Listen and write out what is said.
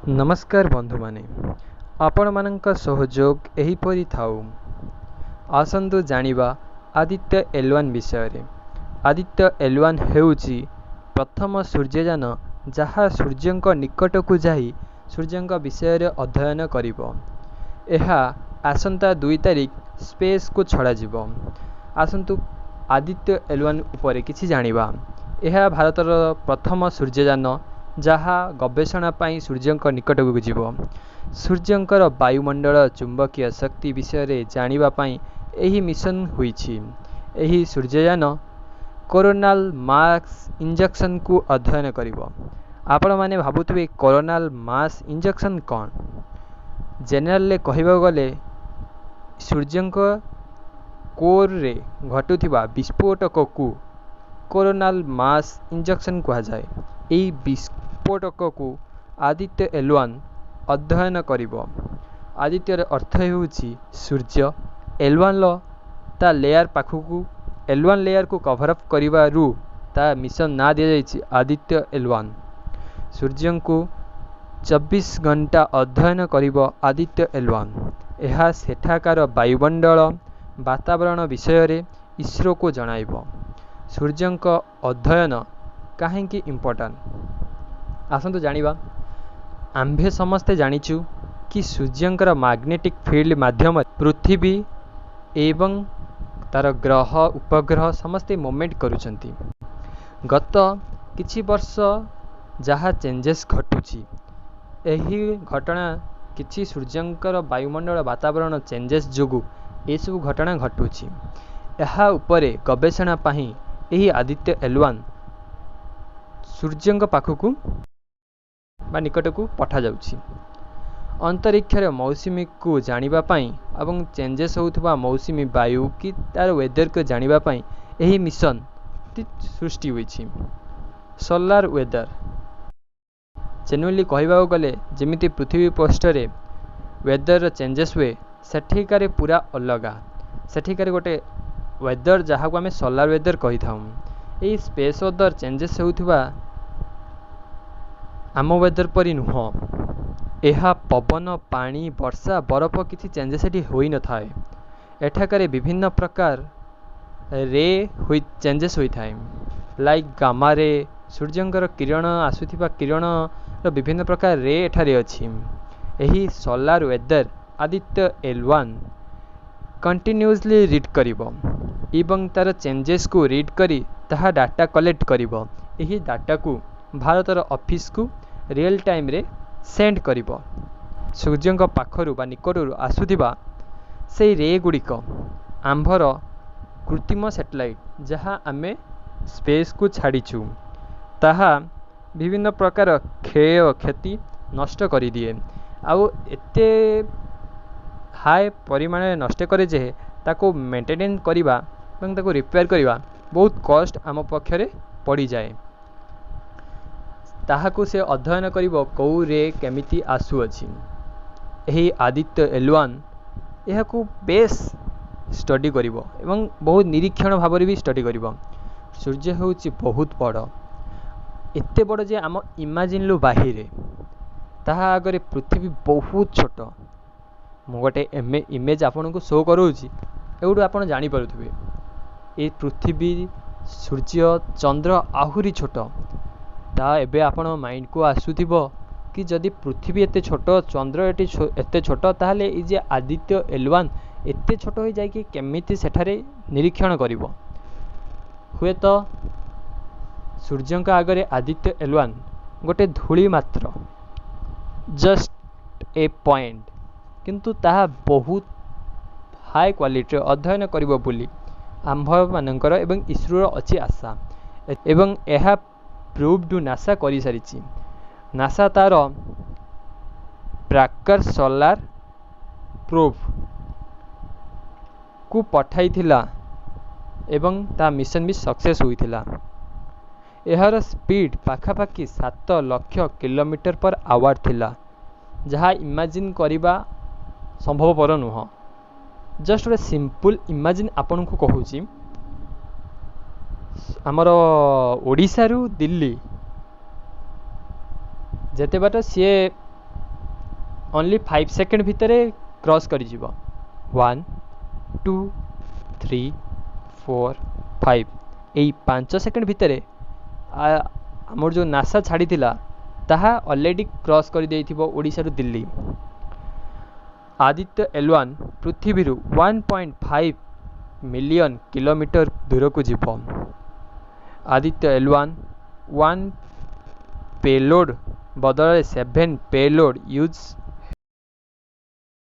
नमस्कार बंधु माने आपण मानक सहयोग एहीपरि थाउ। आसंतु जानिबा आदित्य L1 विषय। आदित्य L1 हेउची प्रथम सूर्ययान जहाँ सूर्यंक निकट को जाई सूर्यंक विषय रे अध्ययन करिवो। एहा आसंता 2 तारिख स्पेस को छड़ा जिवो। आसंतु आदित्य L1 उपरे किछि जानिबा। एहा भारतर प्रथम सूर्ययान जहाँ गवेषणा पाई सूर्यंक निकट को जीव। सूर्यंकर वायुमंडल चुंबकीय शक्ति विषय रे जानिबा पाई एही मिशन हुईछि। एही सूर्ययान कोरोनाल मास इंजेक्शन को अध्ययन करिवो। आपण माने भाबुथिबे कोरोनाल मास इंजेक्शन कौन? जेनरल ले कहिबा गले सूर्यंक कोर रे घटुथिबा विस्फोटक को कोरोनाल मास इंजेक्शन कहा जाए। एही विस्फोटक को आदित्य L1 अध्ययन करिवो। आदित्यर अर्थ हेउछि सूर्य। L1 लो ता लेयर पाखुकू L1 लेयर को कवर अप करिवारु ता मिशन ना दिया जाइछि आदित्य L1। सूर्य को 24 घंटा अध्ययन करिवो आदित्य L1। एहा सेठाकार वायुमंडल वातावरण विषय रे इसरो को जणाइबो। सूर्यंक अध्ययन काहेकि इम्पोर्टेंट आसंतु जानिबा। आम्भे समस्ते जानिचु कि सूर्यंकर मैग्नेटिक फील्ड माध्यम पृथ्वी एवं तार ग्रह उपग्रह समस्ते मूवमेंट करुचंती। गत किछि वर्ष जहाँ चेंजेस घटुची एही घटना किछि सूर्यंकर वायुमंडल वातावरण चेंजेस जोगु ए सब घटना घटुची। एहा उपरे गवेषणा पाही एही आदित्य L1 सूर्यंक पाखुकू बा निकट को पठा जाउछि। अंतरिक्ष रे मौसमी को जानिबा पाई एवं चेंजेस होउथबा मौसमी वायु कि तार वेदर को जानिबा पाई एही मिशन सृष्टि होइछि। सोलार वेदर जेनुअली कहिबा गले जेमिति पृथ्वी पृष्ठ रे वेदर चेंजेस हुए सेठिकारे पूरा अलगा। सेठिकारे गोटे वेदर जहाँ को आमे सोलार वेदर कहि थाउ। एही स्पेस वेदर चेंजेस होउथबा आम वेदर परि नुह। एहा पवन पानी वर्षा बरफ किसी चेंजेस एटी होई न थाए। एठाकारे विभिन्न प्रकार रे चेंजेस होई थाए। लाइक गामा रे सूर्यंकर किरण आसुथिबा किरण रो विभिन्न प्रकार रे एठारे अछि। एही solar weather Aditya L1 continuously read करिवो एवं तार चेंजेस को रीड करी ताहा डाटा कलेक्ट करिवो। एही डाटा को भारतर ऑफिस को रियल टाइम रे सेंड करिवो। सूर्यंक पाखरु बा निकटरु आसुथिबा सेई रे गुड़िक आंभर कृत्रिम सैटेलाइट जहाँ आमे स्पेस को छाड़ीचु ताहा विभिन्न प्रकार क्षय क्षति नष्ट करि दिए। आउ एते हाई परिमाण नष्ट करे जे ताको मेंटेन करिबा एवं ताको रिपेयर करिबा बहुत कॉस्ट आम पक्षरे पड़ी जाए। ताहाको से अध्ययन करिवो कौ रे केमिति आसु अछि। एही आदित्य L1 एहाको बेस स्टडी करिवो एवं बहुत निरीक्षण भाव भी स्टडी करिवो। सूर्य होउछि बहुत बड़। एते बड़ जे आम इमेजिन लु बाहिरे ताहा आगरे पृथ्वी बहुत छोट। मु गोटे इमेज आपन को शो करूछि एउडू आपन जानि पारुथिबे ए पृथ्वी सूर्य चंद्र आहुरी छोट। ता एबे आपन माइंड को आसुथिबो कि जदि पृथ्वी एते छोट चंद्र एते छोट ताहले ए जे आदित्य L1 एते छोट हो जाय कि केमिति सेठारे निरीक्षण करिवो। हुए तो सूर्यंक आगरे आदित्य L1 गोटे धूली मात्र जस्ट ए पॉइंट किंतु ताहा बहुत हाई क्वालिटी अध्ययन करिवो बोली आंभ मानकर एवं इसरो अछि आशा। एवं एहा प्रूव्ड नासा करि सारिछि। नासा तार प्राकर सोलार प्रोब को पठाई थिला एवं ता मिशन भी सक्सेस हुई थिला। एहार स्पीड पाखापाखि 7 लाख किलोमीटर पर आवर थिला जहाँ इमेजिन करिबा संभवपर नुह। जस्ट गोटे सिंपल इमेजिन आपन को कहूची आमर ओडिशा रु दिल्ली जेते बाट सी ओनली 5 सेकेंड भितर क्रॉस कर 1 2 3 4 5 यही 5 सेकेंड भितर आमर जो नासा छाड़ी ताहा ऑलरेडी क्रॉस कर ओडिशा रु दिल्ली। आदित्य L1 पृथ्वी 1.5 मिलियन किलोमीटर दूर को जीव। आदित्य L1 1 पेलोड बदल 7 पेलोड यूज